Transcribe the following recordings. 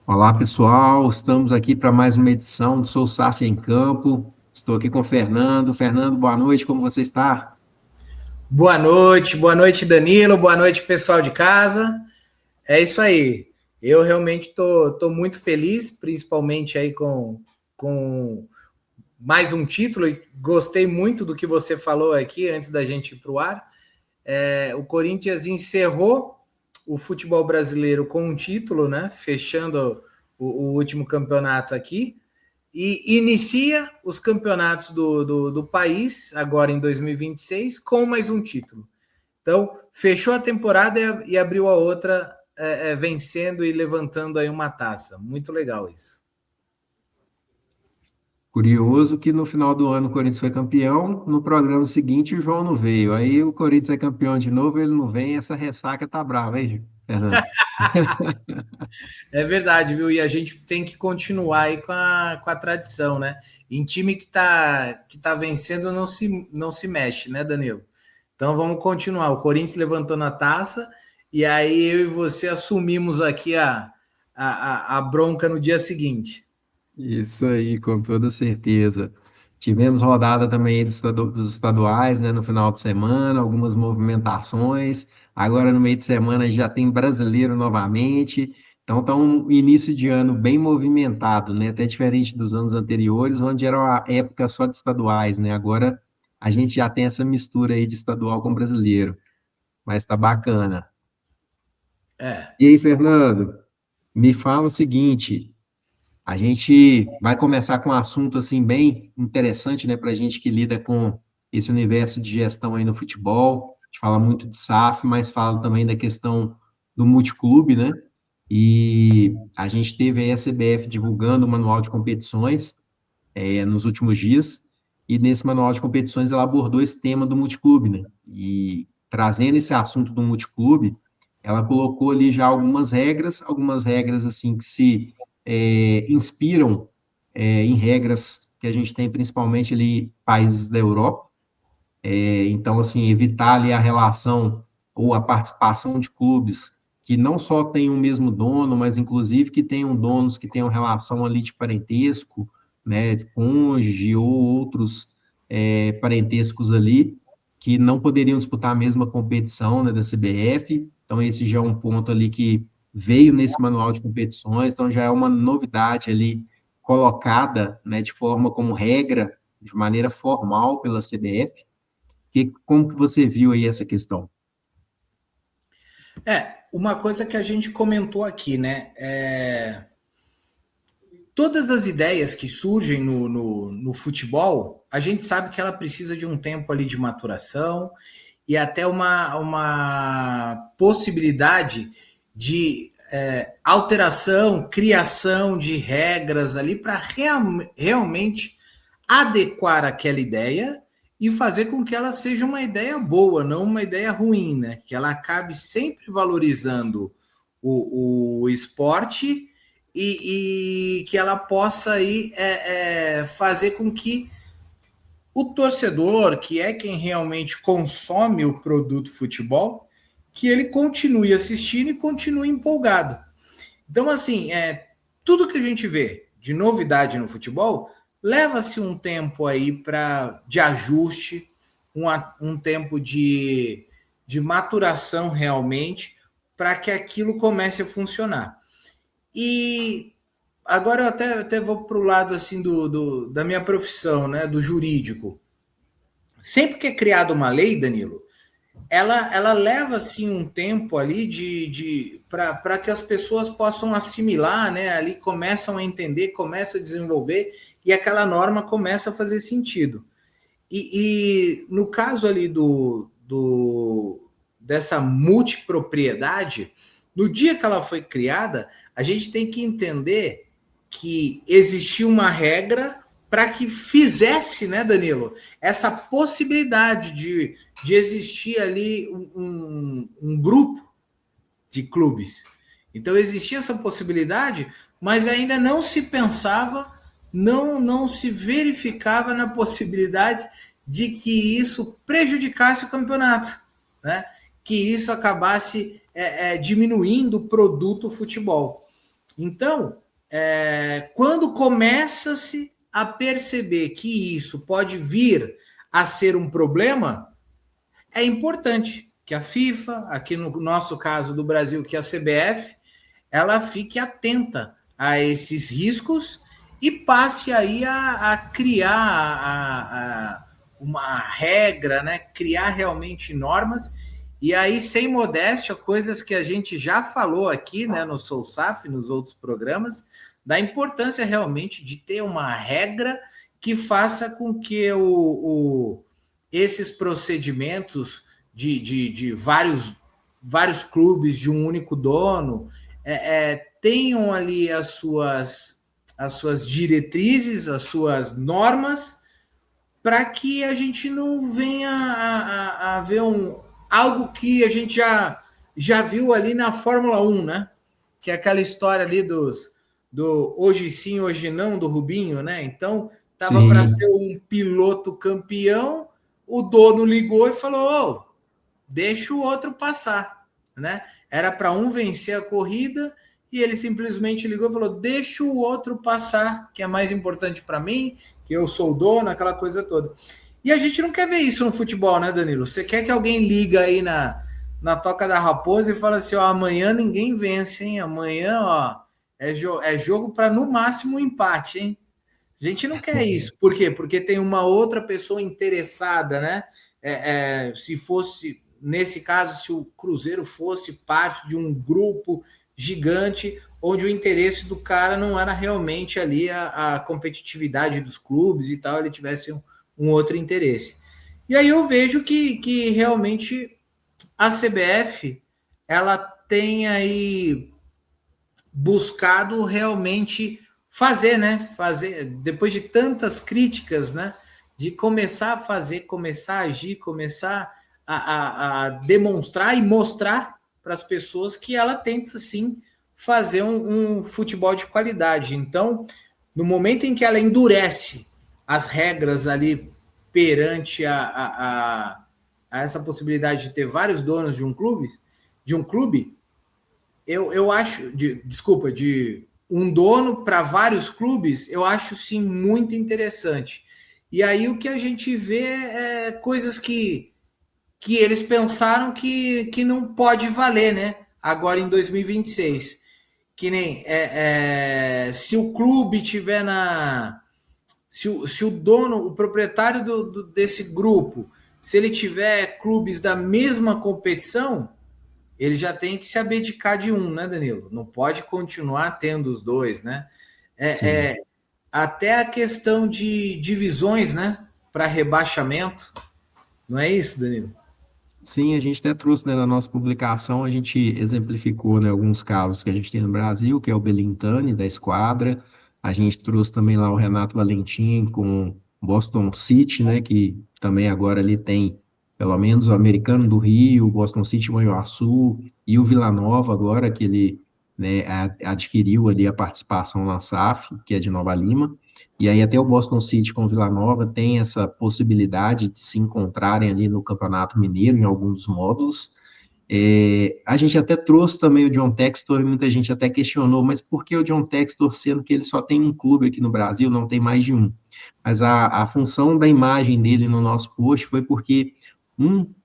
Olá, pessoal. Estamos aqui para mais uma edição do Sou SAF em Campo. Estou aqui com o Fernando. Fernando, boa noite. Como você está? Boa noite Danilo, boa noite pessoal de casa. É isso aí. Eu realmente tô muito feliz, principalmente aí com mais um título. E gostei muito do que você falou aqui antes da gente ir para o ar. O Corinthians encerrou o futebol brasileiro com um título, né? Fechando o último campeonato aqui. E inicia os campeonatos do país, agora em 2026, com mais um título. Então, fechou a temporada e abriu a outra, vencendo e levantando aí uma taça. Muito legal isso. Curioso que no final do ano o Corinthians foi campeão, no programa seguinte o João não veio. Aí o Corinthians é campeão de novo, ele não vem, essa ressaca tá brava, hein, Fernando? É verdade, viu? E a gente tem que continuar aí com a tradição, né? Em time que tá vencendo não se mexe, né, Danilo? Então vamos continuar. O Corinthians levantando a taça e aí eu e você assumimos aqui a bronca no dia seguinte. Isso aí, com toda certeza. Tivemos rodada também dos estaduais, né, no final de semana, algumas movimentações. Agora, no meio de semana, já tem brasileiro novamente. Então, tá um início de ano bem movimentado, né? Até diferente dos anos anteriores, onde era uma época só de estaduais, né? Agora, a gente já tem essa mistura aí de estadual com brasileiro. Mas tá bacana. É. E aí, Fernando, me fala o seguinte. A gente vai começar com um assunto assim bem interessante, né, para a gente que lida com esse universo de gestão aí no futebol. A gente fala muito de SAF, mas fala também da questão do multiclube, né? E a gente teve aí a CBF divulgando o manual de competições nos últimos dias, e nesse manual de competições ela abordou esse tema do multiclube, né? E trazendo esse assunto do multiclube, ela colocou ali já algumas regras assim que se inspiram em regras que a gente tem principalmente ali países da Europa. Então, assim, evitar ali a relação ou a participação de clubes que não só têm o mesmo dono, mas inclusive que tenham donos que tenham relação ali de parentesco, né, de cônjuge ou outros parentescos ali, que não poderiam disputar a mesma competição, né, da CBF. Então, esse já é um ponto ali que veio nesse manual de competições, então já é uma novidade ali colocada, né, de forma como regra, de maneira formal pela CBF. Como que você viu aí essa questão? Uma coisa que a gente comentou aqui, né? Todas as ideias que surgem no futebol, a gente sabe que ela precisa de um tempo ali de maturação e até uma possibilidade de alteração, criação de regras ali para realmente adequar aquela ideia e fazer com que ela seja uma ideia boa, não uma ideia ruim, né? Que ela acabe sempre valorizando o esporte e que ela possa aí, fazer com que o torcedor, que é quem realmente consome o produto futebol, que ele continue assistindo e continue empolgado. Então, assim, tudo que a gente vê de novidade no futebol leva-se um tempo aí de ajuste, um tempo de maturação realmente, para que aquilo comece a funcionar. E agora eu até vou para o lado assim da minha profissão, né, do jurídico. Sempre que é criada uma lei, Danilo, ela leva assim um tempo ali para que as pessoas possam assimilar, né? Ali começam a entender, começam a desenvolver e aquela norma começa a fazer sentido. E no caso ali dessa multipropriedade, no dia que ela foi criada, a gente tem que entender que existia uma regra para que fizesse, né, Danilo, essa possibilidade de existir ali um grupo de clubes. Então existia essa possibilidade, mas ainda não se pensava, não se verificava na possibilidade de que isso prejudicasse o campeonato, né? Que isso acabasse diminuindo o produto futebol. Então, quando começa-se a perceber que isso pode vir a ser um problema, é importante que a FIFA, aqui no nosso caso do Brasil, que a CBF, ela fique atenta a esses riscos e passe aí a criar uma regra, né? Criar realmente normas. E aí, sem modéstia, coisas que a gente já falou aqui, né, no SouSaf, nos outros programas, da importância realmente de ter uma regra que faça com que esses procedimentos de vários clubes de um único dono tenham ali as suas diretrizes, as suas normas, para que a gente não venha a ver algo que a gente já viu ali na Fórmula 1, né? Que é aquela história ali do hoje sim, hoje não, do Rubinho, né? Então, estava para ser Sim, um piloto campeão, o dono ligou e falou: oh, deixa o outro passar, né? Era para um vencer a corrida e ele simplesmente ligou e falou: deixa o outro passar, que é mais importante para mim, que eu sou o dono, aquela coisa toda. E a gente não quer ver isso no futebol, né, Danilo? Você quer que alguém liga aí na Toca da Raposa e fala assim: ó, amanhã ninguém vence, hein? Amanhã, ó, é jogo para no máximo um empate, hein? A gente não quer isso. Por quê? Porque tem uma outra pessoa interessada, né? Se fosse, nesse caso, se o Cruzeiro fosse parte de um grupo gigante, onde o interesse do cara não era realmente ali a competitividade dos clubes e tal, ele tivesse um outro interesse. E aí eu vejo que realmente a CBF ela tem aí buscado realmente fazer, né? Fazer depois de tantas críticas, né? De começar a fazer, começar a agir, começar a demonstrar e mostrar para as pessoas que ela tenta sim fazer um futebol de qualidade. Então, no momento em que ela endurece as regras ali perante a essa possibilidade de ter vários donos de um clube, eu acho, desculpa, de um dono para vários clubes, eu acho sim muito interessante. E aí o que a gente vê é coisas que eles pensaram que não pode valer, né? Agora em 2026. Que nem se o clube tiver na. Se o dono, o proprietário desse grupo, se ele tiver clubes da mesma competição, ele já tem que se abdicar de um, né, Danilo? Não pode continuar tendo os dois, né? sim. Até a questão de divisões, né? Para rebaixamento, não é isso, Danilo? Sim, a gente até trouxe, né, na nossa publicação, a gente exemplificou, né, alguns casos que a gente tem no Brasil, que é o Belintani, da Esquadra. A gente trouxe também lá o Renato Valentim com Boston City, né, que também agora ali tem, pelo menos, o Americano do Rio, o Boston City Manhuaçu, e o Vila Nova agora, que ele, né, adquiriu ali a participação na SAF, que é de Nova Lima. E aí até o Boston City com o Vila Nova tem essa possibilidade de se encontrarem ali no Campeonato Mineiro em alguns dos módulos. A gente até trouxe também o John Textor e muita gente até questionou, mas por que o John Textor, sendo que ele só tem um clube aqui no Brasil, não tem mais de um? Mas a função da imagem dele no nosso post foi porque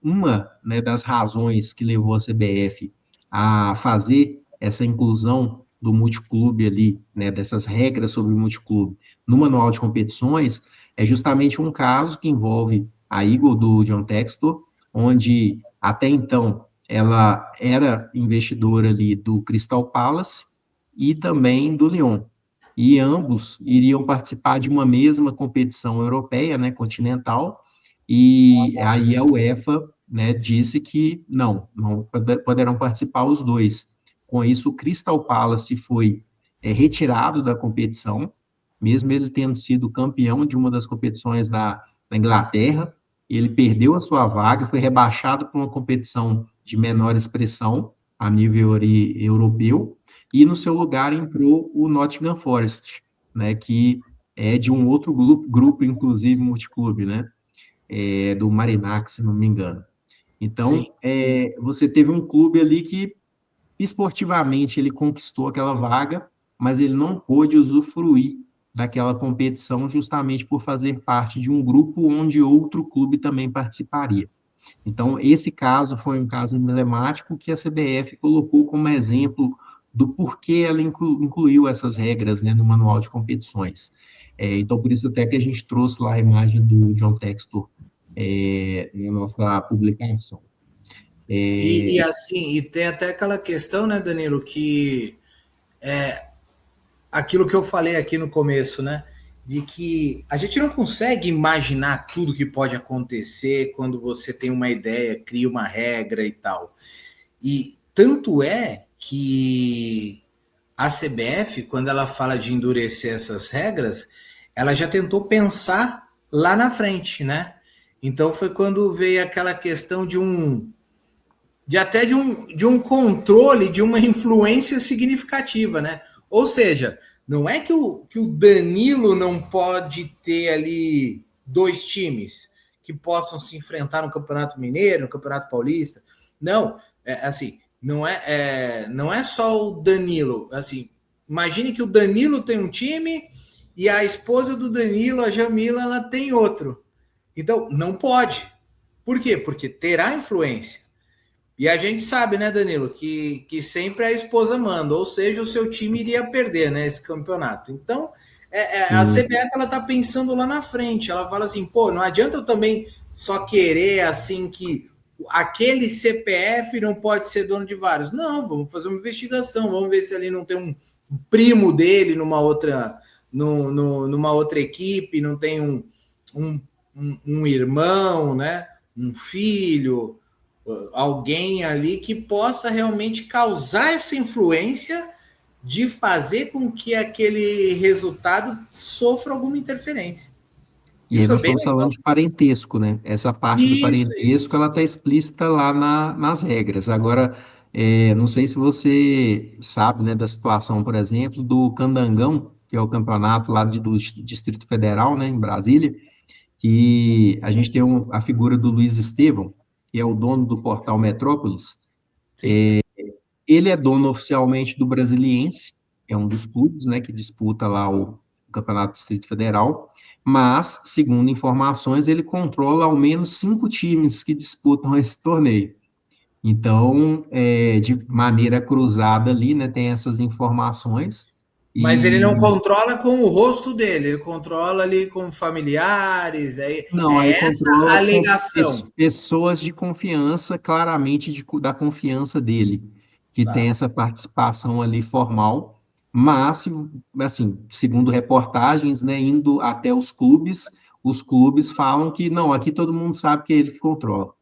uma, né, das razões que levou a CBF a fazer essa inclusão do multiclube ali, né, dessas regras sobre o multiclube, no manual de competições, é justamente um caso que envolve a Eagle do John Textor, onde até então ela era investidora ali do Crystal Palace e também do Lyon. E ambos iriam participar de uma mesma competição europeia, né, continental, e aí a UEFA, né, disse que não poderão participar os dois. Com isso, o Crystal Palace foi retirado da competição, mesmo ele tendo sido campeão de uma das competições da Inglaterra, ele perdeu a sua vaga, foi rebaixado para uma competição de menor expressão a nível europeu, e no seu lugar entrou o Nottingham Forest, né, que é de um outro grupo inclusive multiclube, né, do Marinac, se não me engano. Sim. Então, você teve um clube ali que esportivamente ele conquistou aquela vaga, mas ele não pôde usufruir daquela competição justamente por fazer parte de um grupo onde outro clube também participaria. Então, esse caso foi um caso emblemático que a CBF colocou como exemplo do porquê ela incluiu essas regras, né, no manual de competições. Então, por isso até que a gente trouxe lá a imagem do John Textor na nossa publicação. E assim, e tem até aquela questão, né, Danilo, que aquilo que eu falei aqui no começo, né? De que a gente não consegue imaginar tudo que pode acontecer quando você tem uma ideia, cria uma regra e tal. E tanto é que a CBF, quando ela fala de endurecer essas regras, ela já tentou pensar lá na frente, né? Então foi quando veio aquela questão de um controle, de uma influência significativa, né? Ou seja, não é que o Danilo não pode ter ali dois times que possam se enfrentar no Campeonato Mineiro, no Campeonato Paulista. Não, assim, não é só o Danilo. Assim, imagine que o Danilo tem um time e a esposa do Danilo, a Jamila, ela tem outro. Então, não pode. Por quê? Porque terá influência. E a gente sabe, né, Danilo, que sempre a esposa manda, ou seja, o seu time iria perder, né, esse campeonato. Então, a CBF, ela tá pensando lá na frente, ela fala assim, pô, não adianta eu também só querer, assim, que aquele CPF não pode ser dono de vários. Não, vamos fazer uma investigação, vamos ver se ali não tem um primo dele numa outra, numa outra equipe, não tem um irmão, né, um filho, alguém ali que possa realmente causar essa influência de fazer com que aquele resultado sofra alguma interferência. E aí Isso é nós bem estamos falando legal. de parentesco, né? Essa parte do Isso. parentesco, ela está explícita lá nas regras. Agora, não sei se você sabe, né, da situação, por exemplo, do Candangão, que é o campeonato lá do Distrito Federal, né, em Brasília, que a gente tem a figura do Luiz Estevão, que é o dono do portal Metrópolis. Sim. Ele é dono oficialmente do Brasiliense, é um dos clubes, né, que disputa lá o Campeonato do Distrito Federal, mas, segundo informações, ele controla ao menos 5 times que disputam esse torneio. Então, de maneira cruzada ali, né, tem essas informações Mas ele não e controla com o rosto dele, ele controla ali com familiares, não, aí é essa a controla com alegação. pessoas de confiança, claramente da confiança dele, que tem Tá. essa participação ali formal, mas, assim, segundo reportagens, né, indo até os clubes falam que não, aqui todo mundo sabe que é ele que controla.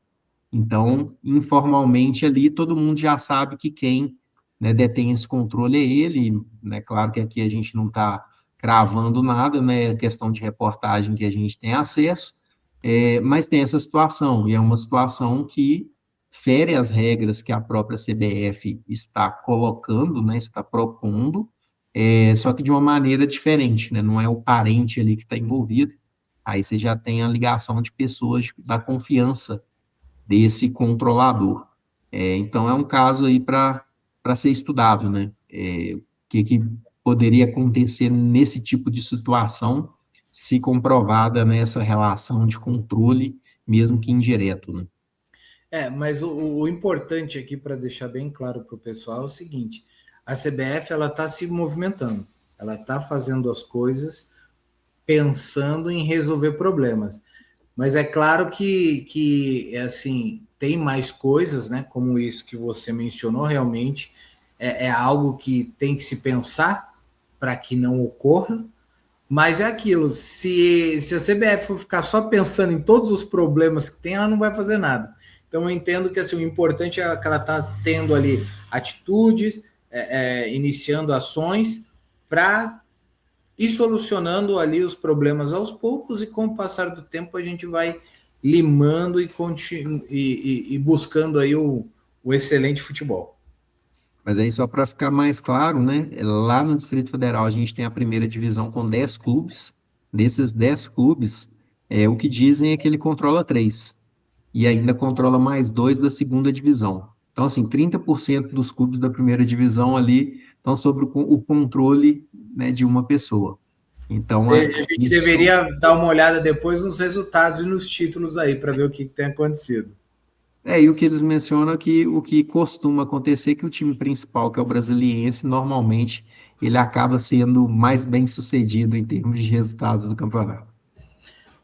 Então, informalmente ali, todo mundo já sabe que quem, né, detém esse controle é ele, né? Claro que aqui a gente não está cravando nada, né? É questão de reportagem que a gente tem acesso, mas tem essa situação, e é uma situação que fere as regras que a própria CBF está colocando, né? Está propondo, só que de uma maneira diferente, né? Não é o parente ali que está envolvido, aí você já tem a ligação de pessoas da confiança desse controlador. Então, é um caso aí para ser estudado, né? O que poderia acontecer nesse tipo de situação se comprovada nessa relação de controle, mesmo que indireto, né? Mas o importante aqui para deixar bem claro para o pessoal é o seguinte: a CBF ela está se movimentando, ela está fazendo as coisas pensando em resolver problemas. Mas é claro que assim, tem mais coisas, né? Como isso que você mencionou, realmente é algo que tem que se pensar para que não ocorra. Mas é aquilo, se a CBF for ficar só pensando em todos os problemas que tem, ela não vai fazer nada. Então eu entendo que assim, o importante é que ela está tendo ali atitudes, iniciando ações para ir solucionando ali os problemas aos poucos, e com o passar do tempo a gente vai limando e buscando aí o excelente futebol. Mas aí, só para ficar mais claro, né? Lá no Distrito Federal, a gente tem a primeira divisão com 10 clubes. Desses 10 clubes, o que dizem é que ele controla 3 e ainda controla mais 2 da segunda divisão. Então, assim, 30% dos clubes da primeira divisão ali estão sob o controle, né, de uma pessoa. Então, A gente isso deveria dar uma olhada depois nos resultados e nos títulos aí para ver o que tem acontecido. e o que eles mencionam é que o que costuma acontecer é que o time principal, que é o Brasiliense, normalmente ele acaba sendo mais bem sucedido em termos de resultados do campeonato.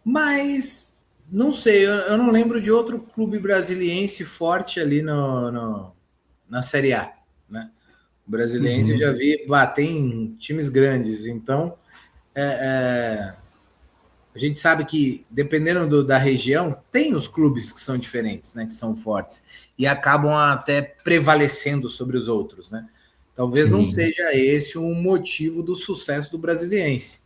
Mas não sei, eu não lembro de outro clube brasiliense forte ali na Série A, né? O Brasiliense eu já Uhum. vi bater em times grandes, então a gente sabe que dependendo da região tem os clubes que são diferentes, né? Que são fortes e acabam até prevalecendo sobre os outros, né? Talvez não Sim. seja esse o motivo do sucesso do Brasiliense,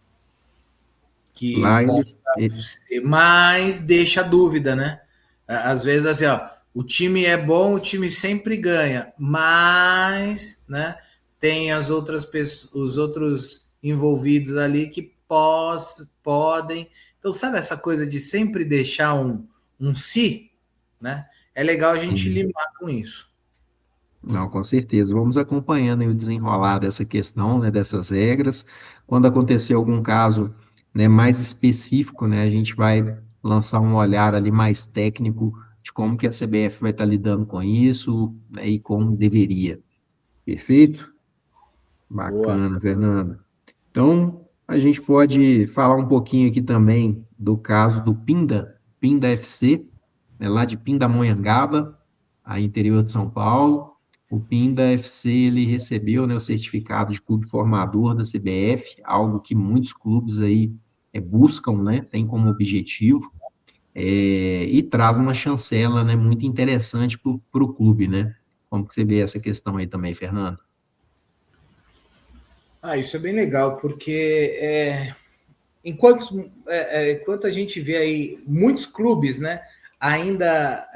que Lá possa eles. ser, mas deixa dúvida, né? Às vezes assim, ó, o time é bom, o time sempre ganha, mas, né, tem as outras pessoas, os outros envolvidos ali que podem. Então, sabe essa coisa de sempre deixar um si, né? É legal a gente Sim. limar com isso. Não, com certeza. Vamos acompanhando aí o desenrolar dessa questão, né, dessas regras. Quando acontecer algum caso, né, mais específico, né, a gente vai lançar um olhar ali mais técnico de como que a CBF vai estar lidando com isso, né, e como deveria. Perfeito? Boa. Bacana, Fernando. Então, a gente pode falar um pouquinho aqui também do caso do Pinda FC, né, lá de Pindamonhangaba, aí interior de São Paulo. O Pinda FC ele recebeu, né, o certificado de clube formador da CBF, algo que muitos clubes aí buscam, né, tem como objetivo, e traz uma chancela, né, muito interessante para o clube, né? Como que você vê essa questão aí também, Fernando? Ah, isso é bem legal, porque enquanto a gente vê aí muitos clubes, né, ainda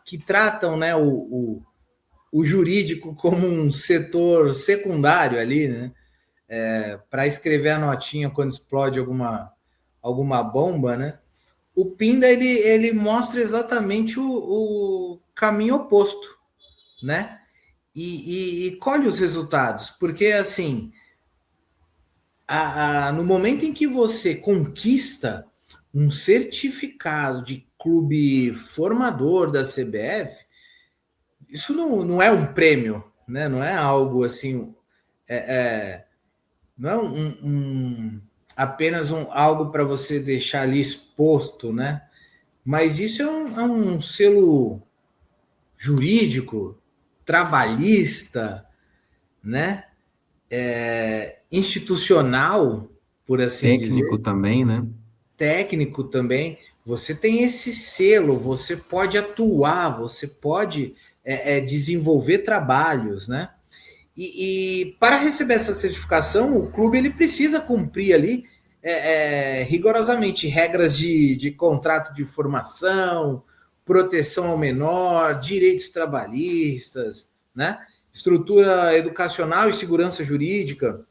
que tratam, né, o jurídico como um setor secundário ali, né, para escrever a notinha quando explode alguma bomba, né, o Pinda ele mostra exatamente o caminho oposto, né, e colhe os resultados, porque assim no momento em que você conquista um certificado de clube formador da CBF, isso não é um prêmio, né? Não é algo assim, não é apenas algo para você deixar ali exposto, né? Mas isso é um selo jurídico, trabalhista, né? Institucional, por assim Técnico dizer, também, né? técnico também, você tem esse selo, você pode atuar, você pode desenvolver trabalhos, né? E para receber essa certificação, o clube ele precisa cumprir ali rigorosamente regras de contrato de formação, proteção ao menor, direitos trabalhistas, né? Estrutura educacional e segurança jurídica.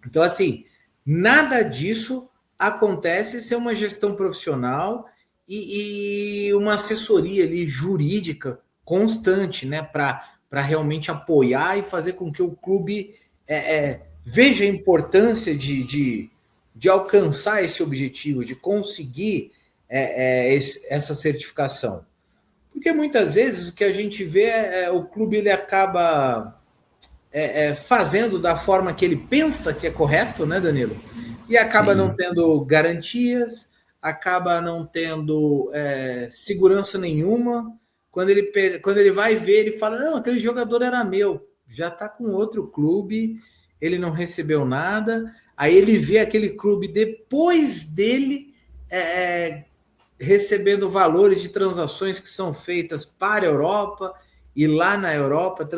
Então, assim, nada disso acontece sem uma gestão profissional e uma assessoria ali jurídica constante, né, para realmente apoiar e fazer com que o clube veja a importância de alcançar esse objetivo, de conseguir essa certificação. Porque muitas vezes o que a gente vê o clube ele acaba fazendo da forma que ele pensa que é correto, né, Danilo? E acaba não Sim. tendo garantias, acaba não tendo segurança nenhuma. Quando ele vai ver, ele fala: não, aquele jogador era meu, já está com outro clube, ele não recebeu nada. Aí ele vê aquele clube depois dele recebendo valores de transações que são feitas para a Europa e lá na Europa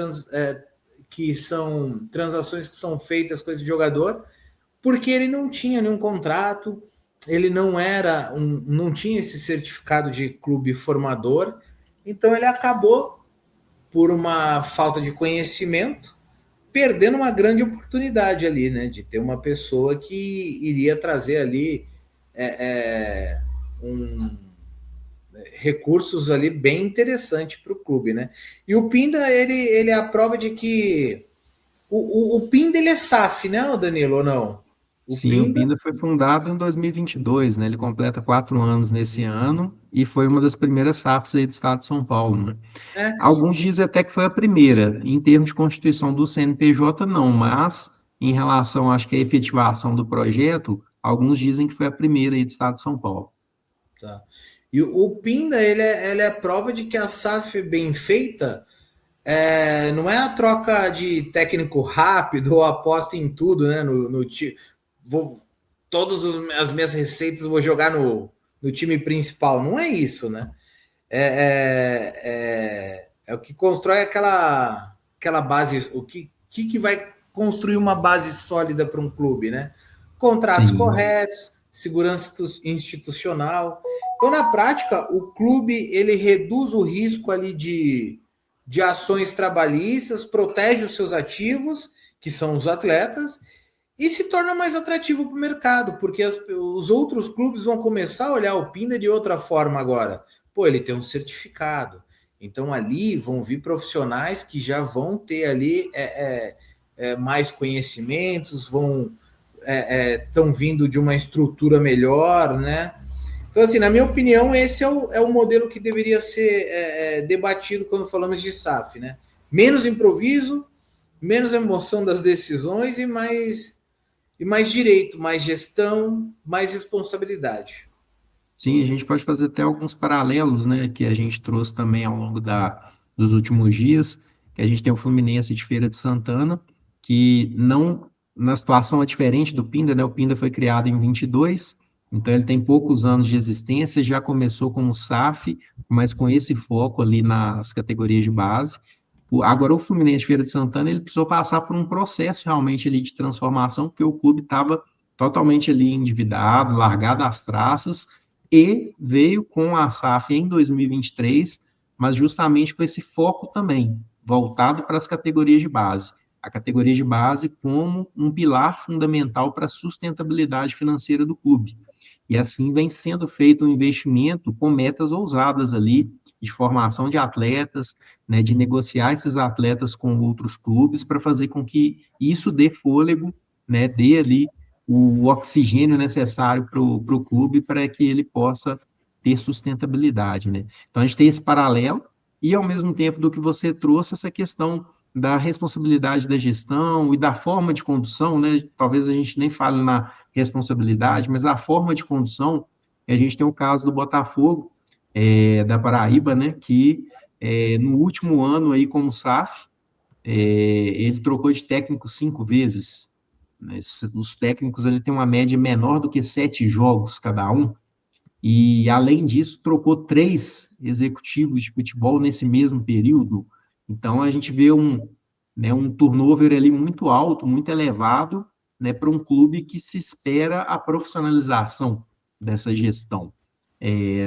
que são transações que são feitas com esse jogador, porque ele não tinha nenhum contrato, ele não tinha esse certificado de clube formador, então ele acabou, por uma falta de conhecimento, perdendo uma grande oportunidade ali, né? De ter uma pessoa que iria trazer ali um recursos ali bem interessante para o clube, né? E o Pinda ele é a prova de que O Pinda ele é SAF, né, Danilo, ou não? O Sim, o Pinda Pinda foi fundado em 2022, né? Ele completa 4 anos nesse ano e foi uma das primeiras SAFs aí do estado de São Paulo, né? é. Alguns dizem até que foi a primeira. Em termos de constituição do CNPJ, não, mas em relação, acho que à efetivação do projeto, alguns dizem que foi a primeira aí do estado de São Paulo. Tá. E o Pinda, ele é prova de que a SAF bem feita não é a troca de técnico rápido ou aposta em tudo, né? Vou, todas as minhas receitas eu vou jogar no time principal. Não é isso, né? É o que constrói aquela base, que vai construir uma base sólida para um clube, né? Contratos Sim, corretos, segurança institucional. Então, na prática, o clube ele reduz o risco ali de ações trabalhistas, protege os seus ativos, que são os atletas, e se torna mais atrativo para o mercado, porque os outros clubes vão começar a olhar o Pinda de outra forma agora. Pô, ele tem um certificado. Então ali vão vir profissionais que já vão ter ali mais conhecimentos, estão vindo de uma estrutura melhor, né? Então, assim, na minha opinião, esse é o modelo que deveria ser debatido quando falamos de SAF, né? Menos improviso, menos emoção das decisões e mais direito, mais gestão, mais responsabilidade. sim, a gente pode fazer até alguns paralelos, né, que a gente trouxe também ao longo dos últimos dias, que a gente tem o Fluminense de Feira de Santana, que não, na situação é diferente do Pinda, né, o Pinda foi criado em 22, então ele tem poucos anos de existência, já começou como SAF, mas com esse foco ali nas categorias de base. Agora o Fluminense de Feira de Santana, ele precisou passar por um processo realmente ali de transformação, porque o clube estava totalmente ali endividado, largado às traças, e veio com a SAF em 2023, mas justamente com esse foco também, voltado para as categorias de base. A categoria de base como um pilar fundamental para a sustentabilidade financeira do clube. E assim vem sendo feito um investimento com metas ousadas ali, de formação de atletas, né, de negociar esses atletas com outros clubes para fazer com que isso dê fôlego, né, dê ali o oxigênio necessário para o clube para que ele possa ter sustentabilidade, né? Então a gente tem esse paralelo e ao mesmo tempo do que você trouxe essa questão da responsabilidade da gestão e da forma de condução, né? Talvez a gente nem fale na responsabilidade, mas a forma de condução, a gente tem o caso do Botafogo, da Paraíba, né? Que no último ano aí como SAF, ele trocou de técnico 5 vezes. Né? Os técnicos ele tem uma média menor do que 7 jogos cada um, e além disso trocou 3 executivos de futebol nesse mesmo período. Então a gente vê um turnover ali muito alto, muito elevado, né, para um clube que se espera a profissionalização dessa gestão.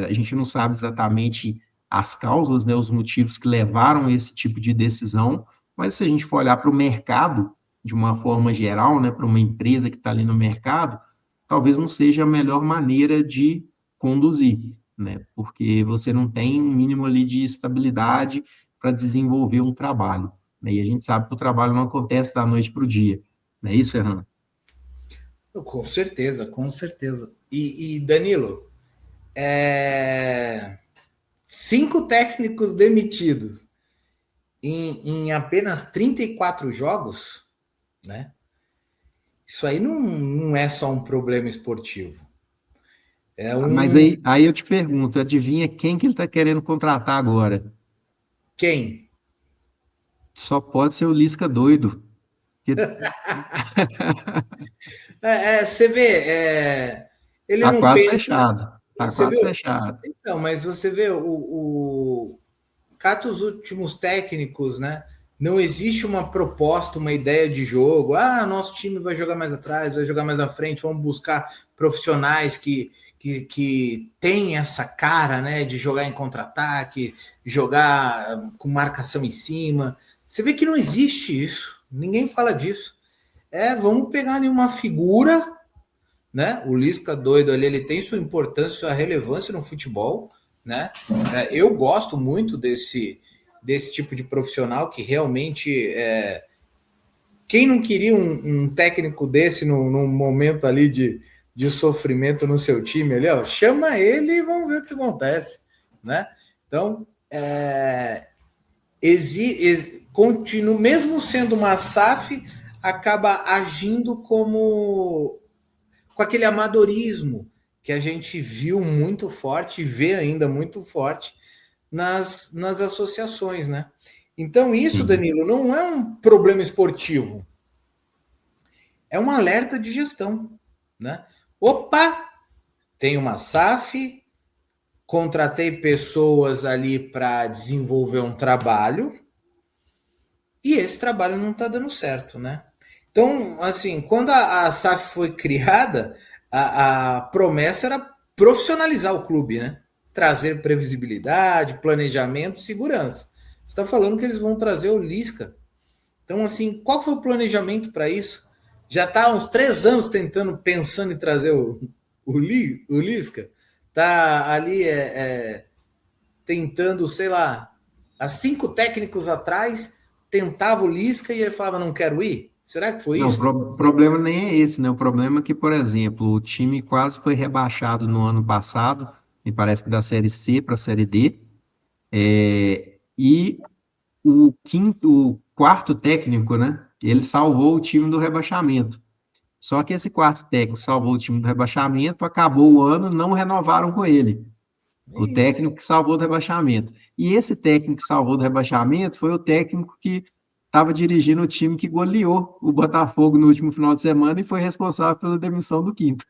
A gente não sabe exatamente as causas, né, os motivos que levaram a esse tipo de decisão, mas se a gente for olhar para o mercado de uma forma geral, né, para uma empresa que está ali no mercado, talvez não seja a melhor maneira de conduzir, né, porque você não tem um mínimo ali de estabilidade para desenvolver um trabalho, né, e a gente sabe que o trabalho não acontece da noite para o dia, não é isso, Fernando? Com certeza, com certeza. E Danilo, 5 técnicos demitidos em apenas 34 jogos, né? Isso aí não é só um problema esportivo. É Mas um. aí eu te pergunto, adivinha quem que ele está querendo contratar agora? Quem? Só pode ser o Lisca doido. Que Você vê, ele tá não quase pensa. fechado. Tá Você quase vê. fechado. Então, mas você vê cata os últimos técnicos, né? Não existe uma proposta, uma ideia de jogo. Ah, nosso time vai jogar mais atrás, vai jogar mais na frente, vamos buscar profissionais que têm essa cara, né? De jogar em contra-ataque, jogar com marcação em cima. Você vê que não existe isso. Ninguém fala disso. Vamos pegar uma figura, né? O Lisca doido ali, ele tem sua importância, sua relevância no futebol, né? Eu gosto muito desse tipo de profissional que realmente Quem não queria um técnico desse num momento ali de sofrimento no seu time ali, ó, chama ele e vamos ver o que acontece, né? Então, continua, mesmo sendo uma SAF, acaba agindo como com aquele amadorismo que a gente viu muito forte, vê ainda muito forte nas associações, né? Então, isso, Sim. Danilo, não é um problema esportivo, é um alerta de gestão, né? Opa, tem uma SAF, contratei pessoas ali para desenvolver um trabalho e esse trabalho não está dando certo, né? Então, assim, quando a SAF foi criada, a promessa era profissionalizar o clube, né? Trazer previsibilidade, planejamento, segurança. Você está falando que eles vão trazer o Lisca. Então, assim, qual foi o planejamento para isso? Já está há uns 3 anos pensando em trazer o Lisca. Está ali tentando, sei lá, há 5 técnicos atrás, tentava o Lisca e ele falava, não quero ir? Será que foi Não, isso que o problema nem é esse, né? O problema é que, por exemplo, o time quase foi rebaixado no ano passado, me parece que da Série C para a Série D, e o quarto técnico, né? Ele salvou o time do rebaixamento. Só que esse quarto técnico salvou o time do rebaixamento, acabou o ano, não renovaram com ele. é O isso. técnico que salvou do rebaixamento. E esse técnico que salvou do rebaixamento foi o técnico que estava dirigindo o time que goleou o Botafogo no último final de semana e foi responsável pela demissão do quinto.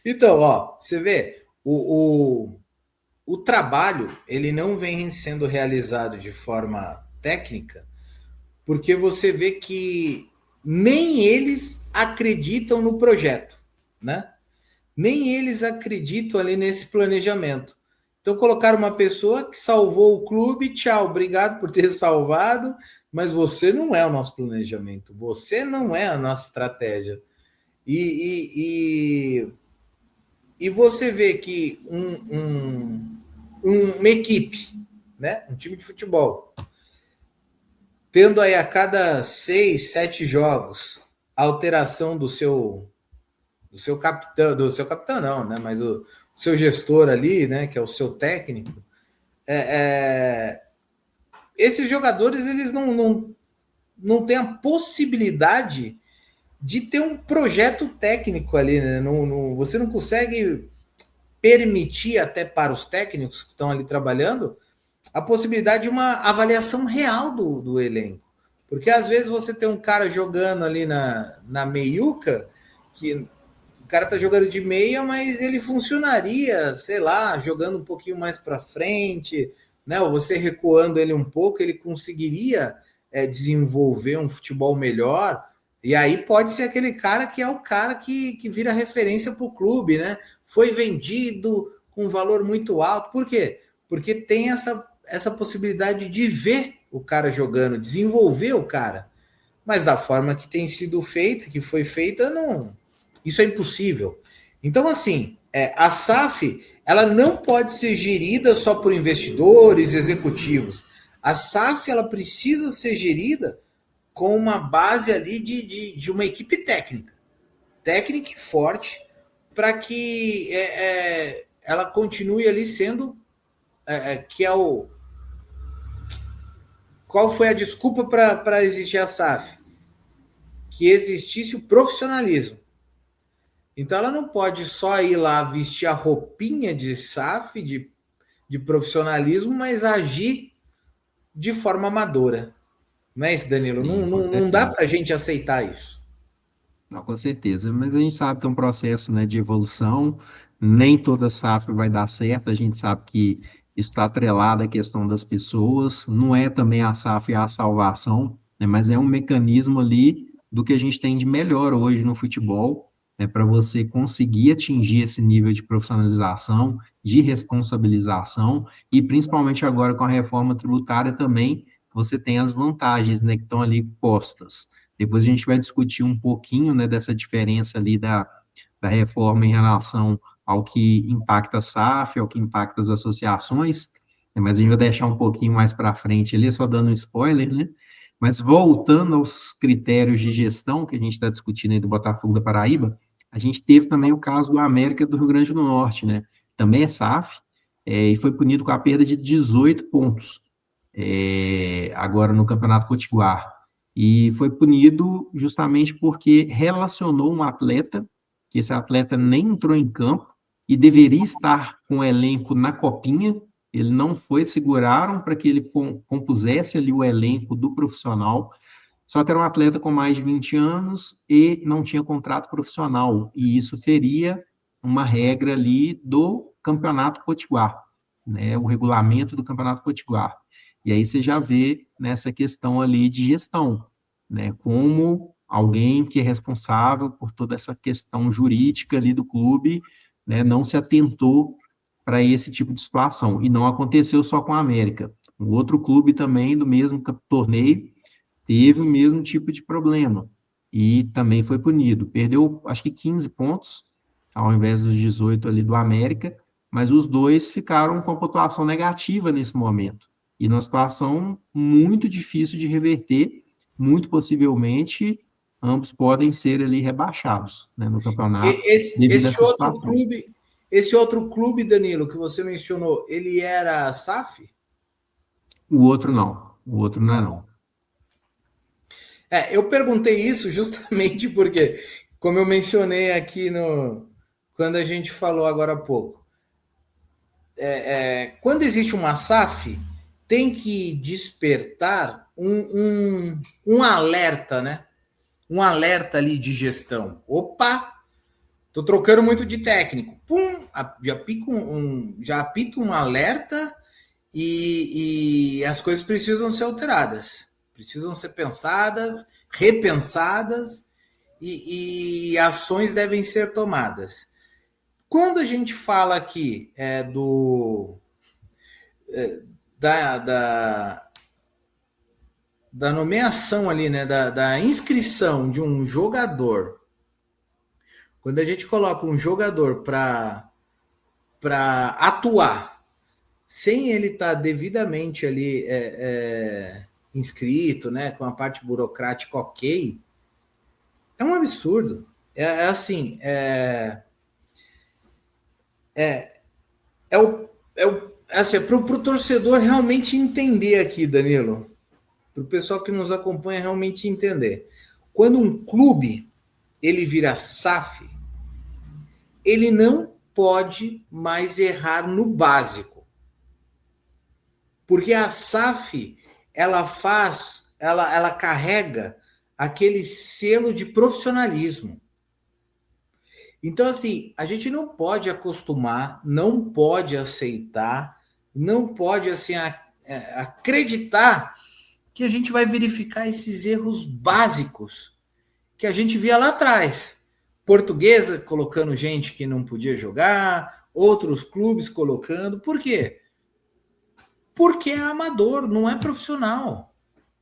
Então, ó, você vê, o trabalho ele não vem sendo realizado de forma técnica, porque você vê que nem eles acreditam no projeto, né? Nem eles acreditam ali nesse planejamento. Então colocaram uma pessoa que salvou o clube, tchau, obrigado por ter salvado, mas você não é o nosso planejamento, você não é a nossa estratégia. E, e, e você vê que uma equipe, né, um time de futebol, tendo aí a cada 6, 7 jogos a alteração do seu capitão não, né? Mas o seu gestor ali, né? Que é o seu técnico. Esses jogadores eles não têm a possibilidade de ter um projeto técnico ali, né? Você não consegue permitir até para os técnicos que estão ali trabalhando a possibilidade de uma avaliação real do elenco. Porque às vezes você tem um cara jogando ali na meiuca que o cara tá jogando de meia, mas ele funcionaria, sei lá, jogando um pouquinho mais para frente, né? Ou você recuando ele um pouco, ele conseguiria desenvolver um futebol melhor. E aí pode ser aquele cara que é o cara que vira referência para o clube, né? Foi vendido com um valor muito alto. Por quê? Porque tem essa possibilidade de ver o cara jogando, desenvolver o cara. Mas da forma que tem sido feita, que foi feita, não, isso é impossível. Então, assim, a SAF ela não pode ser gerida só por investidores, executivos. A SAF ela precisa ser gerida com uma base ali de uma equipe técnica e forte, para que ela continue ali sendo que é o qual foi a desculpa para existir a SAF? Que existisse o profissionalismo. Então ela não pode só ir lá vestir a roupinha de SAF, de profissionalismo, mas agir de forma amadora. Não é isso, Danilo? Não, Sim, com não dá certeza. para a gente aceitar isso. Não, com certeza. Mas a gente sabe que é um processo, né, de evolução. Nem toda SAF vai dar certo. A gente sabe que isso está atrelado à questão das pessoas. Não é também a SAF a salvação, né, mas é um mecanismo ali do que a gente tem de melhor hoje no futebol, né, para você conseguir atingir esse nível de profissionalização, de responsabilização e principalmente agora com a reforma tributária também você tem as vantagens, né, que estão ali postas. Depois a gente vai discutir um pouquinho, né, dessa diferença ali da reforma em relação ao que impacta a SAF, ao que impacta as associações, né, mas a gente vai deixar um pouquinho mais para frente ali, só dando um spoiler, né? Mas voltando aos critérios de gestão que a gente está discutindo aí do Botafogo da Paraíba, a gente teve também o caso do América do Rio Grande do Norte, né? Também é SAF, e foi punido com a perda de 18 pontos, agora no Campeonato Potiguar. E foi punido justamente porque relacionou um atleta, que esse atleta nem entrou em campo e deveria estar com o elenco na copinha, ele não foi, seguraram para que ele compusesse ali o elenco do profissional, só que era um atleta com mais de 20 anos e não tinha contrato profissional, e isso feria uma regra ali do Campeonato Potiguar, né, o regulamento do Campeonato Potiguar. E aí você já vê nessa questão ali de gestão, né, como alguém que é responsável por toda essa questão jurídica ali do clube, né, não se atentou para esse tipo de situação. E não aconteceu só com a América. Um outro clube também do mesmo torneio teve o mesmo tipo de problema e também foi punido. Perdeu, acho que 15 pontos, ao invés dos 18 ali do América, mas os dois ficaram com a pontuação negativa nesse momento. E numa situação muito difícil de reverter, muito possivelmente ambos podem ser ali rebaixados, né, no campeonato devido a Esse essa outro situação. clube, esse outro clube, Danilo, que você mencionou, ele era SAF? O outro não. O outro não é não. Eu perguntei isso justamente porque, como eu mencionei aqui no quando a gente falou agora há pouco, quando existe uma SAF, tem que despertar um alerta, né? Um alerta ali de gestão. Opa, tô trocando muito de técnico. Pum, já apita um alerta e as coisas precisam ser alteradas, precisam ser pensadas, repensadas e ações devem ser tomadas. Quando a gente fala aqui da, da, da nomeação ali, né, da inscrição de um jogador, quando a gente coloca um jogador para atuar sem ele estar devidamente ali inscrito, né, com a parte burocrática ok, é um absurdo. Assim, assim, para o torcedor realmente entender aqui, Danilo, para o pessoal que nos acompanha realmente entender. Quando um clube ele vira SAF, ele não pode mais errar no básico. Porque a SAF, ela carrega aquele selo de profissionalismo. Então, assim, a gente não pode acostumar, não pode aceitar, não pode, assim, acreditar que a gente vai verificar esses erros básicos que a gente via lá atrás. Portuguesa colocando gente que não podia jogar, outros clubes colocando. Por quê? Porque é amador, não é profissional,